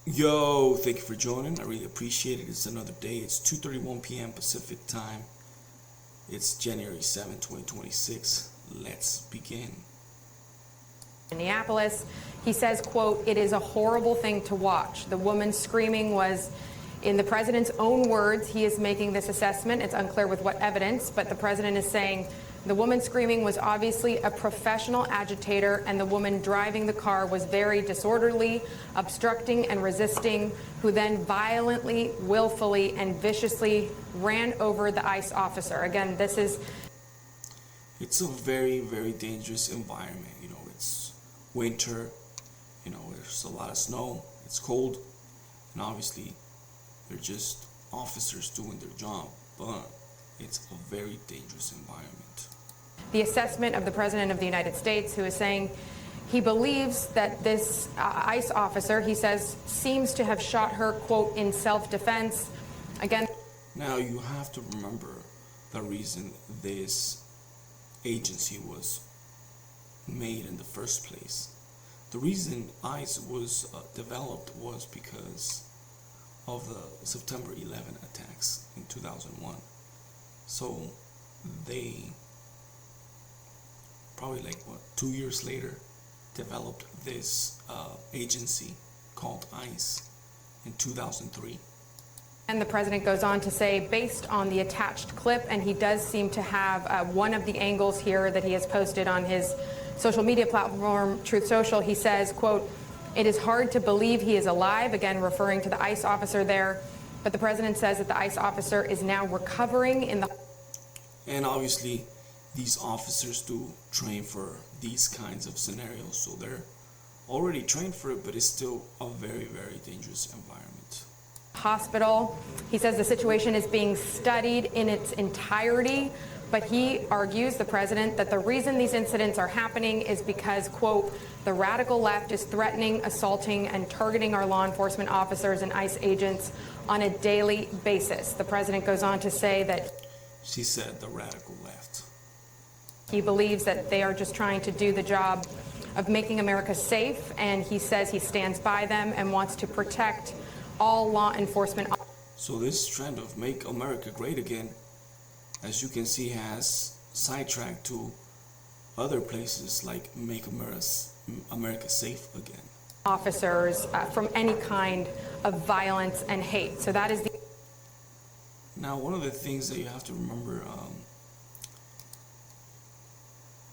Yo, thank you for joining. I really appreciate it. It's another day. It's 2:31 p.m. Pacific time. It's January 7, 2026. Let's begin. Minneapolis. He says, quote, "It is a horrible thing to watch." The woman screaming was, in the president's own words, he is making this assessment. It's unclear with what evidence, but the president is saying the woman screaming was obviously a professional agitator, and the woman driving the car was very disorderly, obstructing and resisting, who then violently, willfully, and viciously ran over the ICE officer. Again, It's a very, very dangerous environment. It's winter, there's a lot of snow, it's cold, and obviously they're just officers doing their job, but it's a very dangerous environment. the assessment of the President of the United States, who is saying he believes that this ICE officer, he says, seems to have shot her, quote, in self-defense. Again, Now you have to remember the reason this agency was made in the first place. The reason ICE was developed was because of the September 11 attacks in 2001. So they probably 2 years later developed this agency called ICE in 2003. and the president goes on to say, based on the attached clip, and he does seem to have one of the angles here that he has posted on his social media platform, Truth Social, he says, quote, "It is hard to believe he is alive," again referring to the ICE officer there, but the president says that the ICE officer is now recovering in the... And obviously these officers do train for these kinds of scenarios, so they're already trained for it, but it's still a very, very dangerous environment. hospital. He says the situation is being studied in its entirety, but he argues, the president, that the reason these incidents are happening is because, quote, "the radical left is threatening, assaulting, and targeting our law enforcement officers and ICE agents on a daily basis." The president goes on to say that She said the radical left. he believes that they are just trying to do the job of making America safe, and he says he stands by them and wants to protect all law enforcement. So this trend of make America great again, as you can see, has sidetracked to other places like make America safe again. Officers from any kind of violence and hate. So that is the... Now, one of the things that you have to remember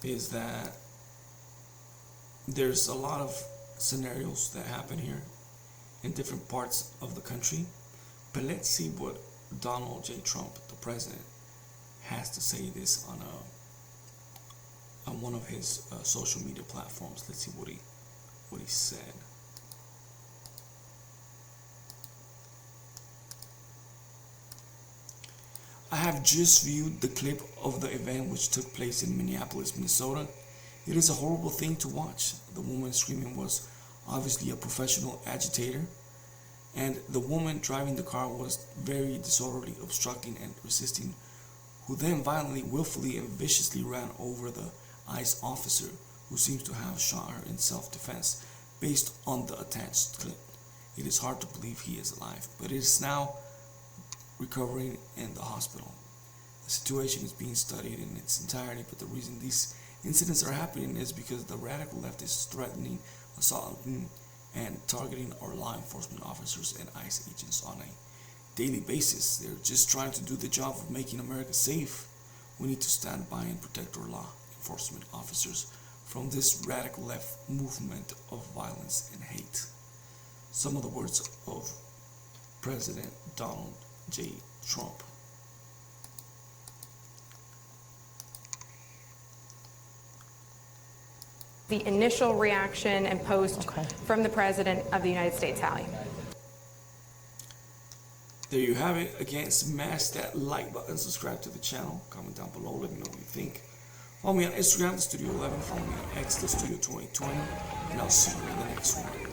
is that there's a lot of scenarios that happen here in different parts of the country, but let's see what Donald J. Trump, the president, has to say this on one of his social media platforms. Let's see what he said. "I have just viewed the clip of the event which took place in Minneapolis, Minnesota. It is a horrible thing to watch. The woman screaming was obviously a professional agitator, and the woman driving the car was very disorderly, obstructing and resisting, who then violently, willfully, and viciously ran over the ICE officer, who seems to have shot her in self-defense. Based on the attached clip, it is hard to believe he is alive, but it is now recovering in the hospital. The situation is being studied in its entirety, but the reason these incidents are happening is because the radical left is threatening, assaulting, and targeting our law enforcement officers and ICE agents on a daily basis. They're just trying to do the job of making America safe. We need to stand by and protect our law enforcement officers from this radical left movement of violence and hate." Some of the words of President Donald J. Trump. The initial reaction and post from the President of the United States, Hallie. There you have it. Again, smash that like button, subscribe to the channel, comment down below, let me know what you think. Follow me on Instagram, The Studio 11, follow me on X, The Studio 2020, and I'll see you in the next one.